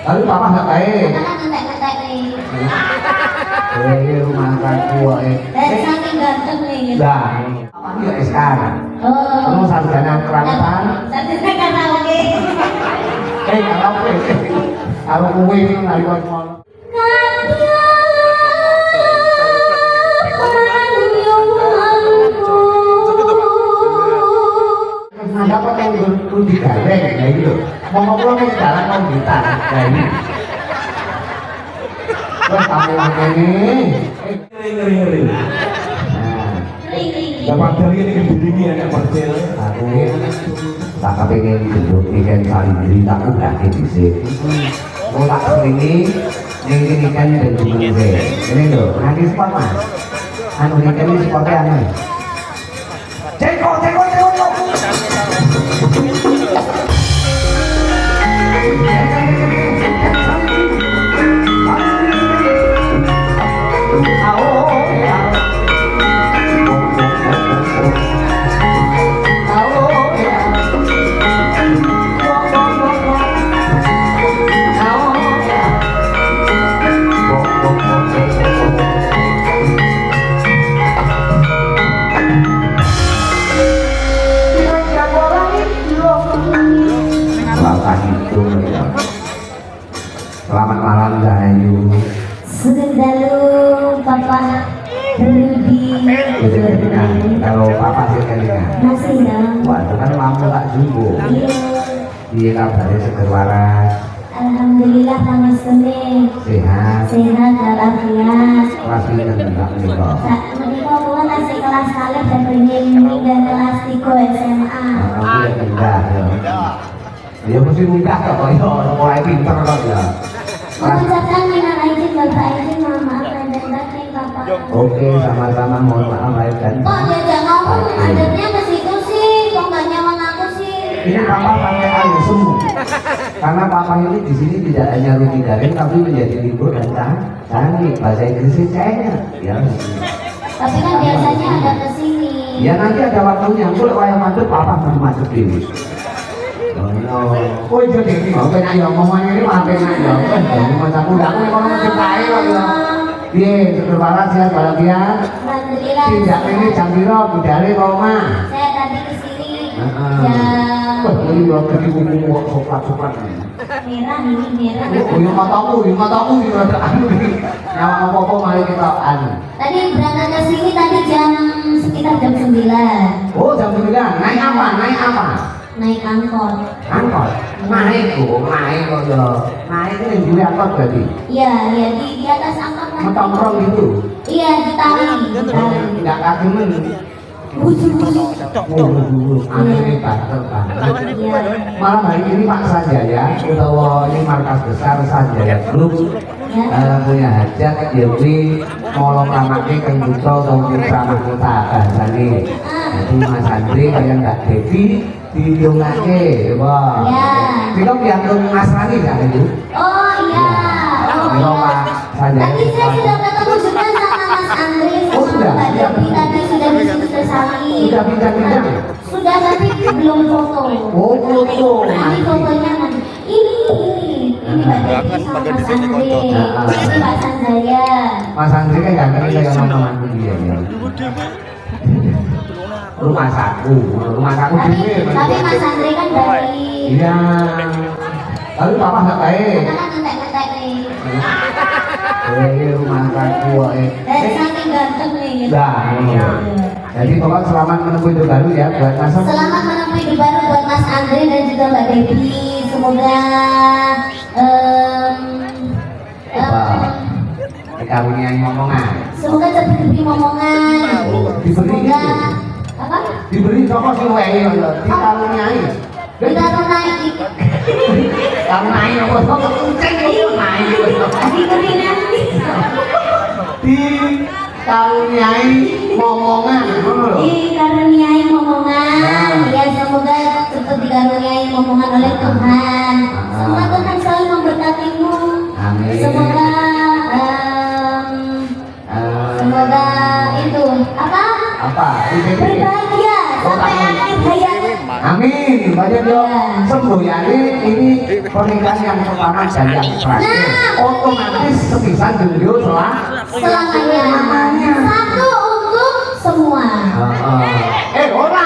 Lalu papa nggak baik. Ngetek-ngetek nih. Rumah gua Saking ganteng nih. Lah, apa dia sekarang? Oh. Kamu sarjana keramatan? Sarjana karaoke. Karaoke. Kalau kue itu ngaliwat mall. Ada apa yang perlu digareng, ya itu. Mau pulang ke jalan mau ditarik, ya ini. Terus kamu ini, ngeri. Dapat dari ini kediri anak percil. Aku tak kepengen duduk ikan kali diri tak udah di sini. Mau tak sini, ini ikan dan juga ini loh, nanti sport mas. Anu ikan ini sportnya anu. Ceko. Selamat malam Dayu. Sugeng dalu Papa Rudi. Kalau papa sih kelingan. Masih dong. Waduh kan lampu tak jumbo. Iya. Iya kabarnya seger waras. Alhamdulillah kami Senin Sehat. walafiat. Kelas pinter enggak menikah. Saat menikah kula kasih kelas kalih dan penyanyi dan kelas 3 SMA. Aku ya pindah ya. Ya mesti mudah kok ya mulai pinter kok ya. Mengucapkan minal aidin wal faizin, mohon maaf lahir dan batin Papa. Oke, sama-sama mohon maaf lahir dan Kok diajak ngomong adabnya ke situ sih? Kok nggak nyawang aku sih? ini papa pakai air semu. Karena papa ini di sini tidak hanya Rudi Daring tapi menjadi libur dan canggih bahasa Inggrisnya China. Ya. Tapi kan biasanya ada ke sini. Ya nanti ada waktunya. Kalau wayang mandep papa mau masuk dulu. Oh iya jadi mau kena ya ngomongnya ini mah kena ya. Mau macam udah aku kalau mau cepai kok ya. Iya, seger waras ya bahagia. Alhamdulillah. Tidak ini jam piro budale koma. Saya tadi ke sini Wah, ini udah pergi kuku soklat-soklat. merah ini merah. Oh, yang mataku ada anu ini. Nama apa-apa mari kita anu. Tadi berangkat ke sini tadi sekitar jam 9. Oh, jam 9. Naik apa? Naik angkot. Angkot. Naik kok ya. Naik itu yang dulu angkot berarti. Iya, di atas angkot kan. Metongkrong gitu. Iya, ditali. Enggak kagemen. Aneh banget. Iya. Malam hari ini Pak Sanjaya utawa ini markas besar Sanjaya Group punya hajat Dewi molo kamake kang buta utawa putra mahkota bahasane. Jadi Mas Andri kaya Mbak Devi didongake, wah. Ya. Kita piantun Mas Rani kan itu? Oh iya. Iya Pak Sanjaya. Tadi saya sudah ketemu juga sama Mas Andri Oh, sama sudah? Mbak Devi tadi sudah diskusi sekali. Sudah pindah-pindah ya? Sudah tapi belum foto. Oh, foto. Nanti fotonya nanti. Ini Mbak Devi sama Mas Andri. Ini Pak Sanjaya. Mas Andri kan gak ngerti kayak mama-mamaku dia ya. Rumah saku Tapi Mas Andri kan baik. iya. Lalu papa nggak baik. Karena ngetek-ngetek nih. Rumah saku Saking ganteng nih. Nah, jadi pokoknya selamat menempuh hidup baru ya buat Mas. Selamat menempuh hidup baru buat Mas Andri dan juga Mbak Devi. Semoga dikaruniai ngomongan. semoga cepat diberi momongan. Diberi Semoga gitu? apa? Diberi sama si Wei ya, dikaruniai. Dikaruniai. Karuniai apa sama kucing itu naik. Diberi nanti. Dikaruniai ngomongan, ngono lho. Dikaruniai momongan. Ya semoga cepat dikaruniai momongan oleh Tuhan. Semoga Tuhan selalu memberkatimu. Amin. Semoga itu apa? Apa? Berbahagia sampai akhir hayat. Amin. Banyak dong. semboyannya ini pernikahan yang pertama dan yang terakhir. Otomatis sepisan dulu selamanya. Satu untuk semua. Orang.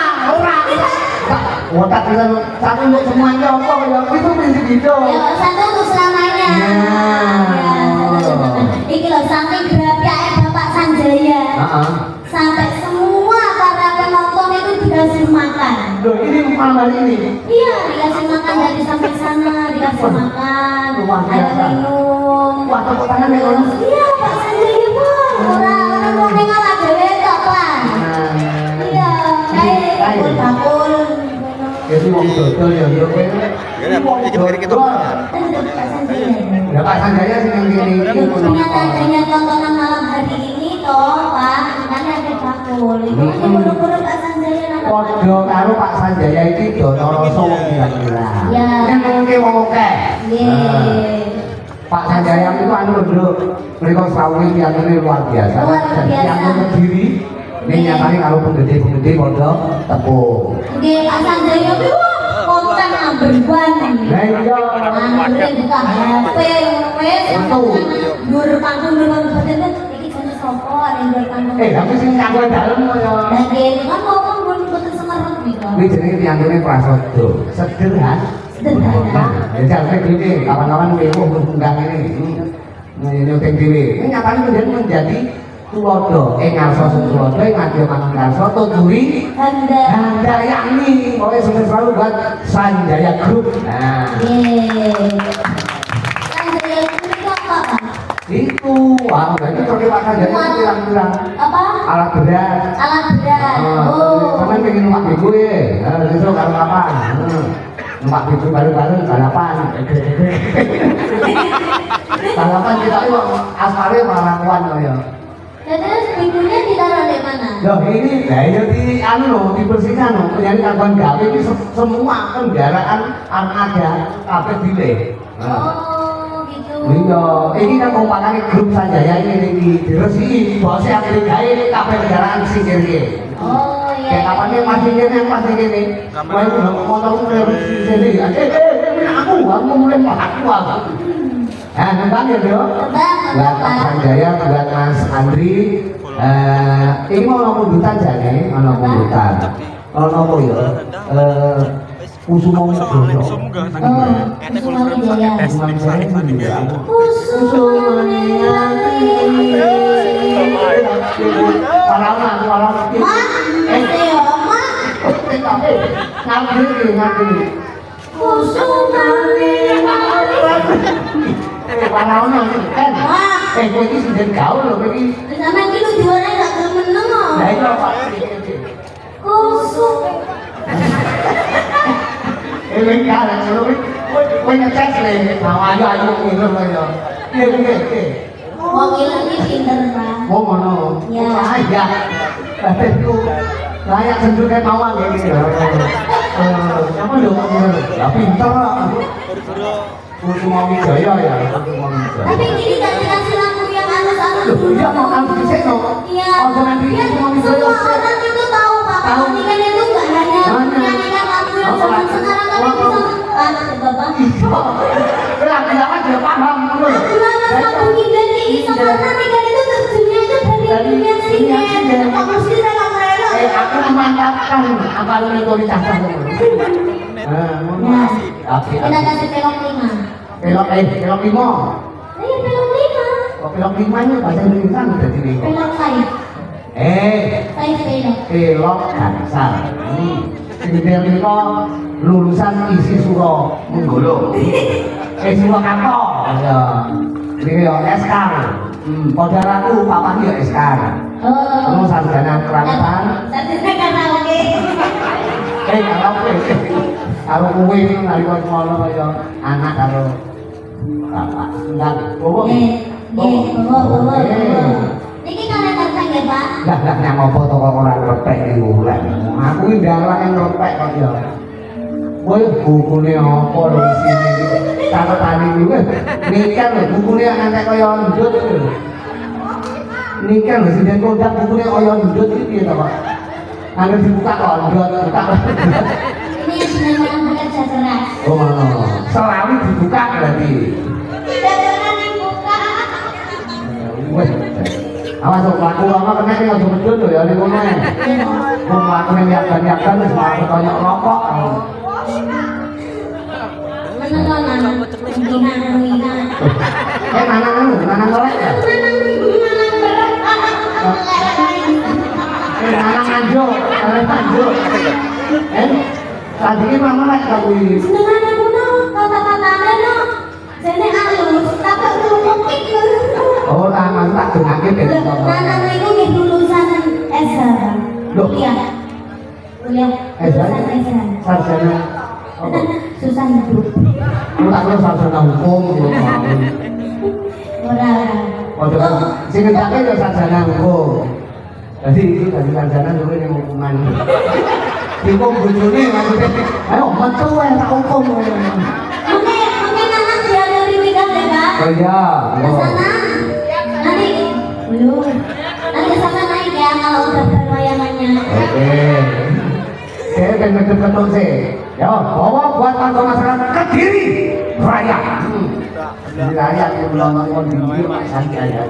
Otak kita satu untuk semuanya apa ya? Itu prinsip hidup. Ya, satu untuk selamanya. Iki loh saking gerapnya Bapak Sanjaya. Sampai semua para penonton itu dikasih makan. Loh, ini malam ini. Iya, dikasih makan dari sampai sana, dikasih makan, air minum. Wah, tepuk tangan ya, Om. Iya, Pak Sanjaya Pak. Orang mau ngalah dewe tok lah. Iya, kayak bakul. Jadi mau dodol ya, yo kowe. Ya Pak Sanjaya sing ngene iki. Dengan tontonan malam hari ini toh, Pak, kan ada bakul. Itu buru-buru Pak Sanjaya nang. Padha karo Pak Sanjaya iki Donoroso wong kira-kira. Ya. Yen ngomongke wong akeh. Nggih. Pak Sanjaya itu anu lho, mriku sawuhe piyantune luar biasa. Luar Jadi biasa. yang berdiri ini nyatane karo penggede-penggede padha tepuk. Nggih, Pak Sanjaya ku konten number 1. Lah iya. Antre buka HP wes dur panggung betul iki jenis sapa ada dur panggung. Tapi sing kanggo dalem ya. Lah nggih, kan kok mboten semerep gitu. Kuwi jenenge piyantune Prasodo. Sederhana. Jadi artinya gini, kawan-kawan mewuh undang ini nyuting dhewe. Ini nyatanya menjadi tulodo, ngarso sing tulodo, ngadil mangan ngarso, tuturi handayani. Pokoknya sukses selalu buat Sanjaya Group. Nah, Sanjaya itu apa, Pak? itu, wah, itu kalau Pak Sanjaya itu bilang-bilang Apa? alat berat. Alat berat. Kamu pengen numpak bego ya? Besok kalau kapan? Numpak bego bareng-bareng balapan. Balapan kita itu aspalnya malah kuat ya. Terus pintunya ditaruh di mana? Loh ini, nah itu di anu loh, dibersihkan loh. Jadi kawan gawe ini semua kendaraan ada kabeh dile. Oh, gitu. Iya, ini kan kompakane grup Sanjaya ini diresiki, bosnya akhirnya gawe ini kabeh kendaraan singkir iki. Oh, iya. Kayak kapannya pasti gini. Mau udah motor dari sini. Aku mulai aku. Nah, tentang ya Bro. Buat Pak Sanjaya, buat Mas Andri. Ini mau nomor jane, mau mundutan. Kalau nomor ya, Kusuma Widodo. Kusuma Wijaya. Kowe iki sing gaul lho kowe iki. Sampeyan iki lu juara gak gelem meneng kok. Lah iya Pak. Kusum. Eling kare lho kowe ngetes le. Ayo ngono lho ya. Iya. Wong ilang iki pinter, Pak. Oh ngono. Ya. Iya. Itu layak sendiri mawon iki. Apa lho ngono. Ya pinter kok. Kusuma Wijaya ya, Kusuma Wijaya. Tapi ini gak dikasih lampu yang halus-halus dulu. Iya mau lampu di sini. Iya. Oh nanti Kusuma Wijaya. Semua orang itu tahu Pak. Pernikahan itu gak hanya menyanyikan lampu yang zaman sekarang tapi bisa Bapak. Laki-laki dia paham. Lampu hingga ini sama pernikahan itu terjunnya itu dari dunia sinet. Kok mesti saya gak rela. Aku memantapkan apa lu otoritas kamu. Nah, kita kasih pelok 5. Pelok 5. Ayo pelok 5. Oh, pelok 5 nya bahasa Indonesia udah di sini. Pelok 5. 5 pelok. Pelok gansal. Sebenarnya mereka lulusan isi suro menggolo. Suro kantor. Ya. Ini ya SK. Saudaraku papa dia SK. Terus sarjana keramatan. Sarjana karaoke. Karaoke. Kalau kowe iki nalika ngono kaya anak karo bapak. Enggak, bobo. Bobo. Niki kalender tang ya, Pak? Lah nyang apa to kok ora repek iki wulan. Aku iki ndalang yang repek kok ya. Kowe bukune apa lho isine iki? Catetane iki nikah lho bukune ngantek kaya ndut iki lho. Nikah lho sing kondak bukune kaya ndut iki piye to, Pak? Angger dibuka kok ndut, buka. Ini yang dinamakan bekerja keras. Oh, selalu dibuka berarti. Tidak pernah dibuka. Wes. Awas kok laku lama kena iki aja medhun lho ya niku meh. Wong laku ning yakan-yakan wis malah koyo rokok. Menenang, menginang. Nanang golek ya? Nanang anjo, anjo. Tadi ki mama lek kuwi. Senengan aku no, kata-katane no. Jane halus, tapi ngomongin. Oh, taman tak dengake ben to. Nanang itu nggih lulusan S1. Loh. Kuliah. Lulusan S1. Sarjana Susah hidup. lu tak perlu sarjana hukum lu mau. Ora. Oh, sing ngendake yo sarjana hukum. Jadi itu dari sarjana dulu yang hukuman. Hukum bojone maksudnya, ayo metu wae tak hukum. Mungkin Nanang diajari nikah deh, Kak. Oh iya. Ke sana. Nanti belum. Nanti sama naik ya kalau udah perwayangannya. Oke. Saya akan betul-betul sih. Ya, bawa buat kantor masyarakat Kediri Raya. Kediri Raya yang belum nonton di Mas Sanjaya.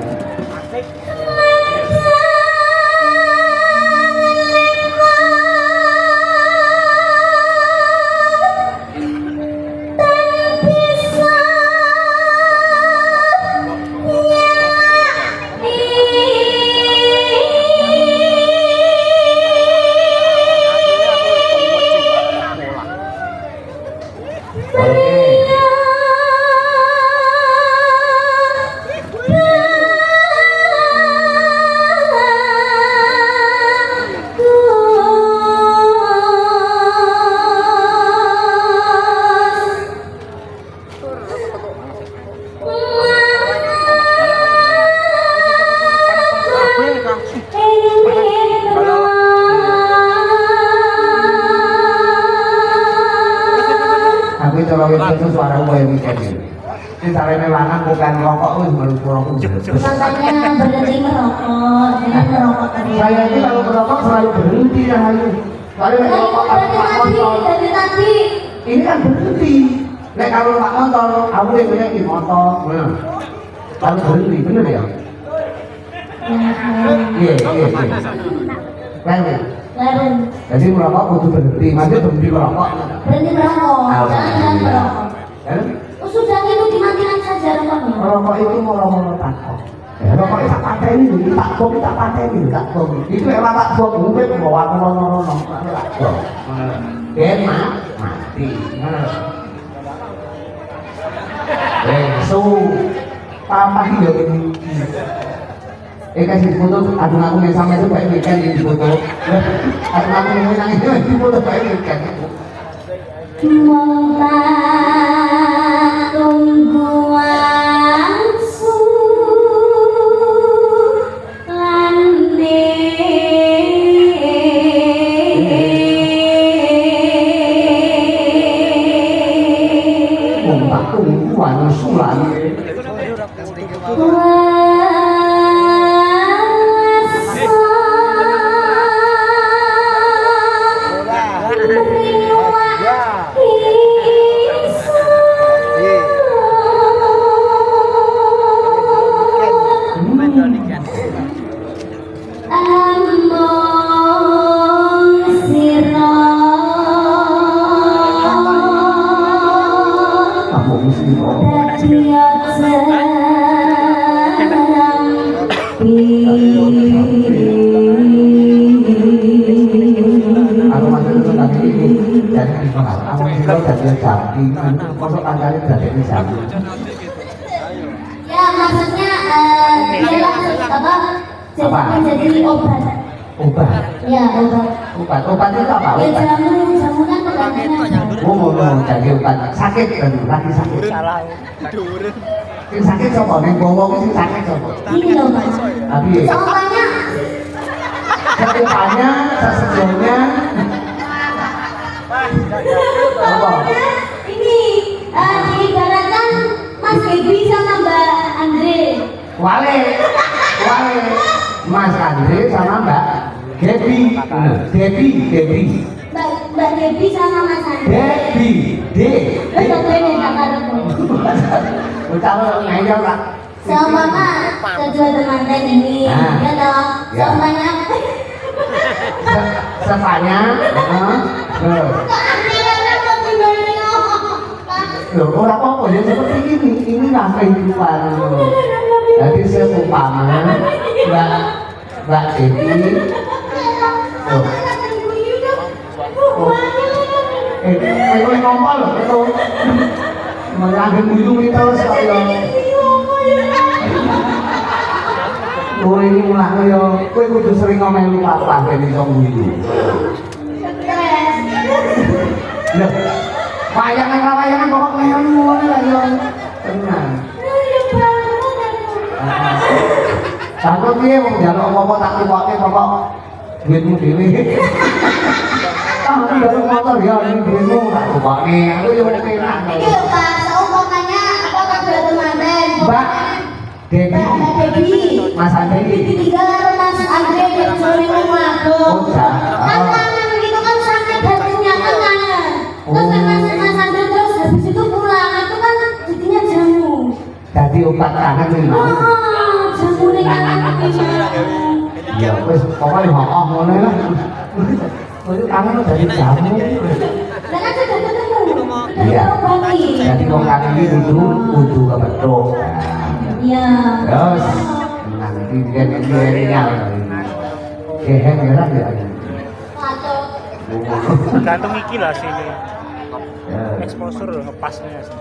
Tapi kalau itu suara gue yang mikir ini caranya lanang bukan rokok wis merokok. Makanya berhenti merokok, jangan merokok terus. Saya ini kalau merokok selalu berhenti Rahayu. Kalau merokok pak motor, dari tadi. ini kan berhenti. Nek kalau pak motor, aku yang punya di motor. Kalau berhenti, bener ya? Iya. Lain. Jadi merokok kudu berhenti, maksudnya berhenti merokok. Berhenti merokok, jangan merokok. Sudah itu dimatikan saja rokoknya. Rokok itu moro-moro takok. Rokok itu tak pateni lho, tak bom tak pateni, tak bom. Itu emang tak bom mungkin bawa moro-moro nang tak bom. Mati. So papa yo ini kasih foto, aduh aku main sama itu baik weekend di foto. Aduh aku main nang itu di foto baik weekend. Tunggu waktu lande tak tungguan sulane. Ya maksudnya apa? Jadi obat. Obat. Ya obat. Obat itu apa? Ya jamu kan obatnya. Mau jadi obat sakit kan lagi sakit. Sing sakit siapa? Neng bawa sing sakit siapa? Ini loh Pak. Tapi Soalnya seupanya, sesejauhnya ini diibaratkan Mas Gebi sama Mbak Andre. Wale Mas Andre sama Mbak Debbie. Mbak Mbak Devi sama Mas Andre. Devi, Betul ini sakarku. Ucapkan ngayal Kak. Seumpama kedua teman ini, Nah. ya toh. Ya. Seumpamanya Sepanya, loh, orang apa ya seperti ini lah kehidupan. Jadi seumpama Mbak Devi, kowe ngomong lho, itu menanggung guyu itu saya. Kowe ini mulah kaya kowe kudu sering ngomel papa ben iso guyu. Lho, wayangan kok kaya ngono lah yo. Tenang. Takut piye wong njaluk apa tak tukoke pokok duitmu dhewe. Ah, njaluk motor ya ini duitmu tak tukoke. Aku yo penak. Iki lho Pak, seumpamanya apa kedua teman Mbak Devi, Devi. Mas Andre. Ditinggal karo Mas Andre yang sore Oh, mabuk. ja. Kan kangen itu kan sakit hatinya kan kangen. Terus Mas Andre terus habis itu pulang itu kan jadinya jamu. Jadi obat kangen nih mau. Wah, jamu nih kangen. Ya wis pokoknya hokok ngono lah. Kowe kangen dari jamu. Lah kan sudah ketemu. Iya. Sudah obati. Jadi wong kangen iki kudu kepethuk. Iya. Terus nanti dia kehe merah ya. Atau Tergantung iki lah sini. Ya. Exposure ngepasnya sih.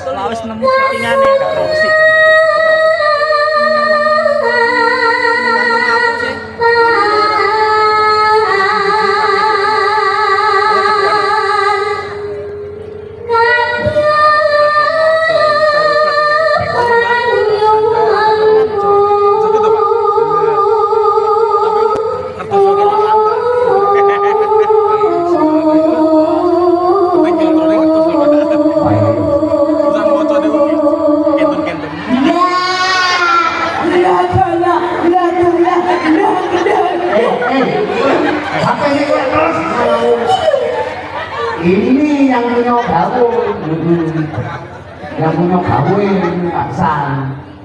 Lawas nemu settingane karo sih. Sampai ini terus. Ini yang punya gawe, yang punya gawe paksan.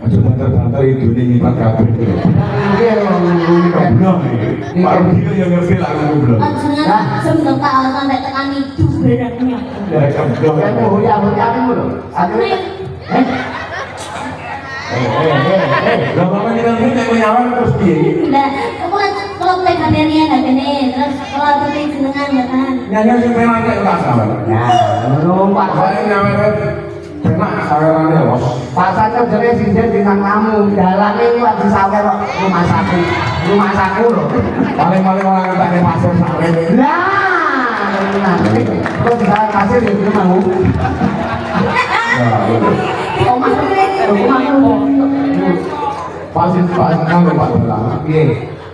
Aja banter-banter itu nih nyipat kabel itu. Oke, Goblok iki. Pak Rudi yang ngerti lah aku goblok. Anjungan sebelum tahu sampai tekan itu beratnya. Ya goblok. Kamu hoya-hoya kamu loh. Akhirnya, Lah bapak kita nek nyawar terus piye iki? Nah, aku kan kalau pegangannya nggak gini, terus kalau aku jenengan ya kan. Nyanyi sing penak nek ora salah. nah, menurut Pak Saya nyawar penak sawerane bos. Pak Sanyo jadi sinjen bintang tamu, jalannya lagi sawer rumah saku loh. Paling-paling orang tak pasir sawer. Nah, terus jalan pasir itu mau. Oh Pasin kan Pak Belang. Iya.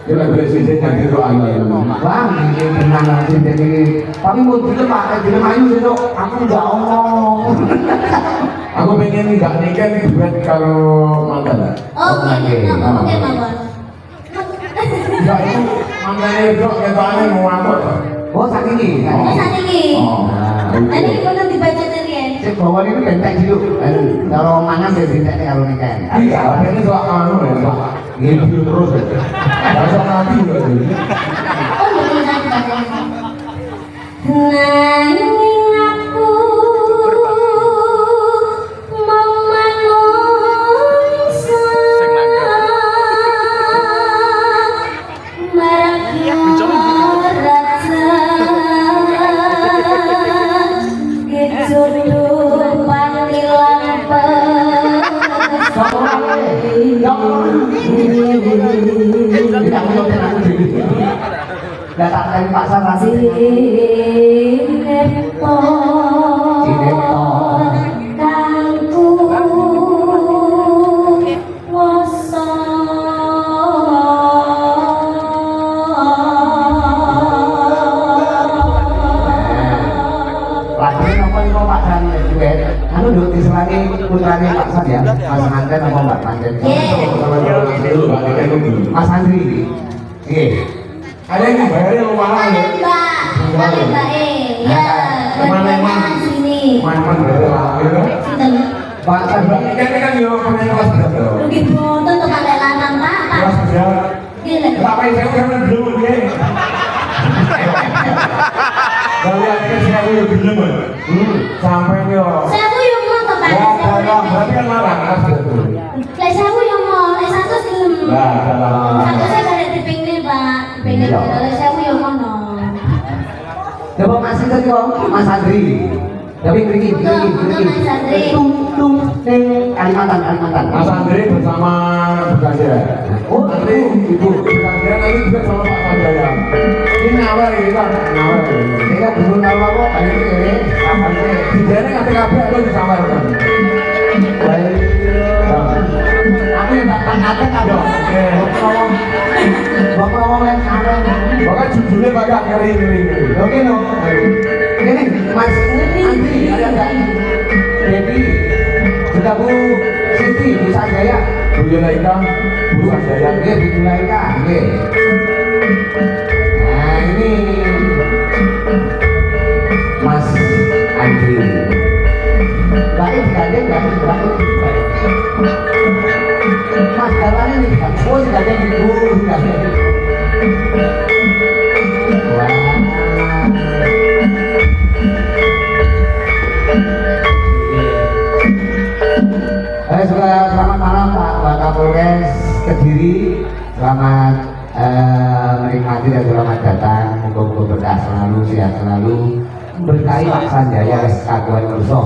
Dia boleh sisi nyanyi doa ini. Bang, ini benar sinjen ini. Tapi mau dulu Pak, dulu mayu itu aku nggak omong. Aku pengen nggak nikah duet kalau mantan. Oke, oke, Mawar. Nggak itu mantannya itu ketane mau apa? Oh, saat ini. Oh, saat ini. Nah, Tadi kita dibaca tadi ya. Cek bawah ini bentek dulu. Kalau mangan dia bentek kalau nikah. iya, ini soal anu ya, soal ngilu terus ya. Nggak usah nanti juga tuh. Oh, jadi nanti bacanya. Nanging aku mau manungsa Datang dari pasar nasi. Anu duduk di selagi putranya Pak San ya, Mas Manten apa Mbak Manten? dulu, Pak. Kita nunggu. Mas Andri. Nggih. Ada yang bayarnya lumayan ya. Mbak, Mbak ya, Kemana-mana. sini. Man bayarnya lah. Sinten? Pak Andri. Ini kan yo pengen kelas berapa? Rugi boten tuh kate lanang Pak. Kelas berapa? Gila. Tapi saya kan belum ya. Kalian kan saya belum belum. Sampai yo. Sewu yang mau to Pak. Ya, berarti kan larang kelas berapa? Lek sewu yang mau, lek 100 gelem. Lah, Satu saya gak ada dipinggir Pak. Dipinggir lek sewu yang mono. Coba masih tadi Mas Andri. Tapi pergi. Mas Andri. Tung Kalimantan. Mas Andri bersama Bukajaya. Oh, Ibu Bukajaya nanti juga sama Pak Sanjaya. Ini nawar ini kan, nawar. Saya belum tahu apa kali ini apa sih? Jadi ngerti kabeh itu disamarkan. Aku yang tak ada kado. Bapak ngomong yang sama. Bahkan judulnya banyak ngeri. Oke no. Ini Mas Andri ada nggak? Debbie, juga Bu Siti, Bu Sanjaya. Bu Yulaika, Bu Sanjaya. Iya, Bu Yulaika. Iya. Nah ini Mas Andri. Baik sekali, baik. Mas Darwan ini oh sudah ada ibu sudah ada. Wah. Selamat malam Pak Kapolres Kediri. Selamat menikmati dan selamat datang. Moga-moga berkah selalu, sehat selalu. Berkahi Pak Sanjaya kagungan kersa.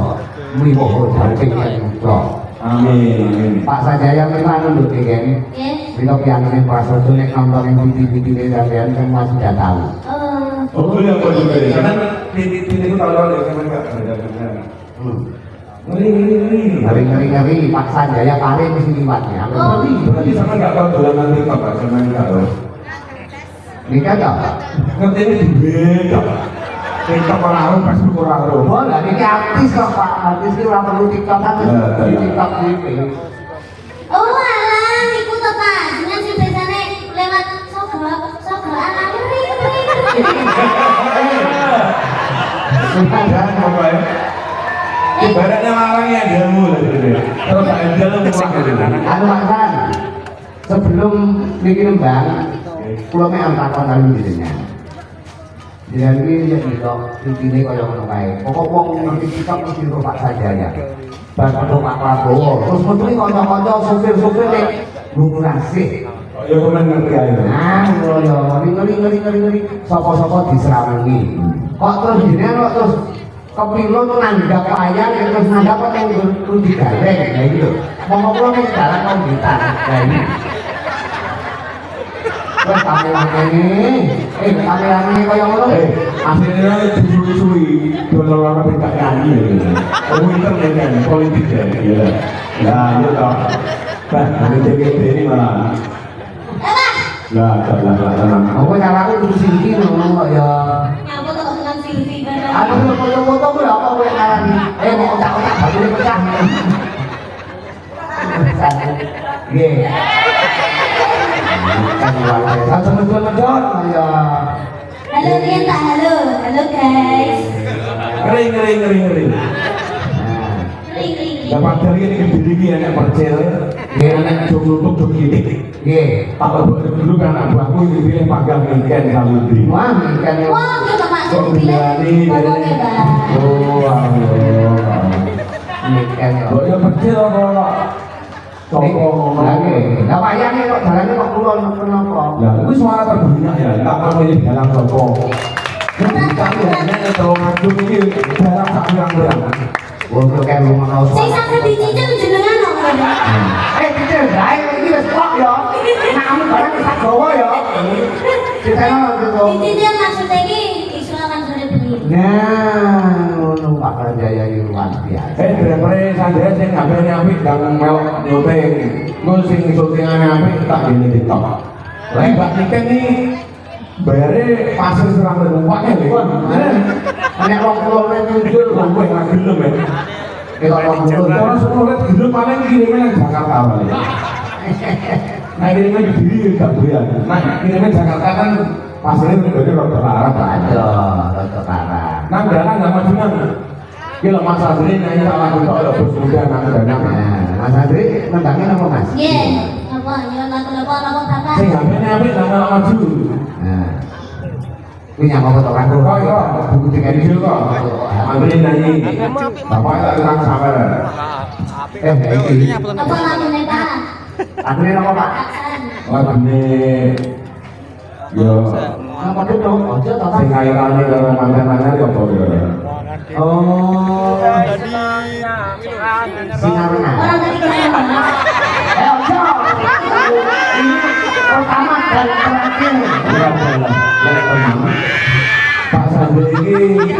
Wiwoho damping yang mutlak. Amin. Pak Sanjaya memang nunduk iki. Nggih. Bila pianine prasojo nek nonton ing TV-TV sampeyan semua sudah tahu. Oh iya, betul. Karena titik itu tahu-tahu ya, kan enggak ada. Ngeri Pak Sanjaya pare mesti liwatnya. Berarti sama enggak tahu dolanan TikTok, Pak. Sama enggak tahu. Nikah enggak? Ngerti ini beda. TikTok orang tahu, Facebook orang tahu. Oh, lah ini artis kok Pak. Artis itu ora perlu TikTok kan di TikTok iki. Oh alah, iku to Pak. Jenengan sing biasane lewat sogo anak ring. Ibaratnya larang ya jamu lah gitu. Terus tak jalan pulang gitu. Anu Pak San. Sebelum niki nembang, kula mek takon kali jenengan. Jenengan iki yen kok intine kaya ngono kae. Pokok wong ngerti TikTok mesti karo Pak Sanjaya. Bar karo Pak Prabowo, terus metu kanca-kanca supir-supir nek ngurasi. Ya kemen ngerti ae. Nah, ngono ya, ngeri. Sapa-sapa diserangi. Kok terus jenengan kok terus kepilo tuh nanggap ayam terus nanggap kok yang kudu digareng kayak gitu. Mau kula nek dalan kombitan kayak ini. Wes kamerane kaya ngono. Akhirnya disuwi-suwi dolar-dolar tidak nyanyi. Oh internet kan politik ya. Nah, iya toh. Bah, DPD ini malah. Lah, tenang. Aku carane kudu singki ngono kok ya. Nyapa to kok tenan sing barang. Aku lho foto-foto ku ya apa kowe ngarani. Kok otak-otak batune pecah. Nggih. Kan wae. Langsung medhot ya. Halo Rian tak halo guys. Ngeri. Ring. Dapat dari ini kediri ini anak percil. Dia anak jom-jom gini. Nggih. Apa dulu kan anak buahku dipilih panggang ikan Samudri. Wah, ikan ya. Wah, kita Pak sudah pilih pokoknya Pak. Oh, Allah. Ikan ya. Kok ya percil kok. Sopo Lagi. Lah wayangnya kok dalane kok kulon kenapa? Lah, itu suara terbanyak ya. Tak mau ini dalam sopo. Kami hanya kalau ngadu ini dalam sak pirang-pirang. Untuk kayak rumah kau. Sing sampe dicicil jenengan kok. Kecil, baik ini wis kok ya. Namun barang sak gawa ya. Kita gitu. Dicicil maksudnya iki isulakan sore bengi. Nah, ngono Pak Sanjaya iki luar biasa. Drepere Sanjaya sing ngabene apik dan melok nyuting. Engko sing syutingane apik tak gini TikTok. Lah Mbak Niken iki bayare pasir serang numpaknya lho. Nek 20.000 Lah kowe ora gelem ya. Kalau 20.000 Orang 10 gelem paling kirime nang Jakarta wae. Nah kirimnya ke diri gak doyan. Nah kirimnya Jakarta kan pasarnya udah rada larang. Aduh, rada parah. Nang dalan gak maju nang. Ki lho Mas Adri nyanyi salah kok lho bos muda nang dalan. Nah, Mas Adri nendangnya apa Mas? Nggih, napa ya napa Kakak? Sing HP-ne apik nang maju. Nah. Punya apa orang tuh? Kok kok buku tiga video kok. Adri nyanyi. Bapak tak kurang sabar. Ini Apa lagune Pak? Adri apa Pak? Aksan. Lagune yo Apa tuh dong? Ojo toh sing kairane karo mantan-mantan kok kok yo. Oh, Singaruna. Orang ketiga mana? Ojo. Ini pertama dan terakhir. Ora boleh. Lek teman. Pak Sandi iki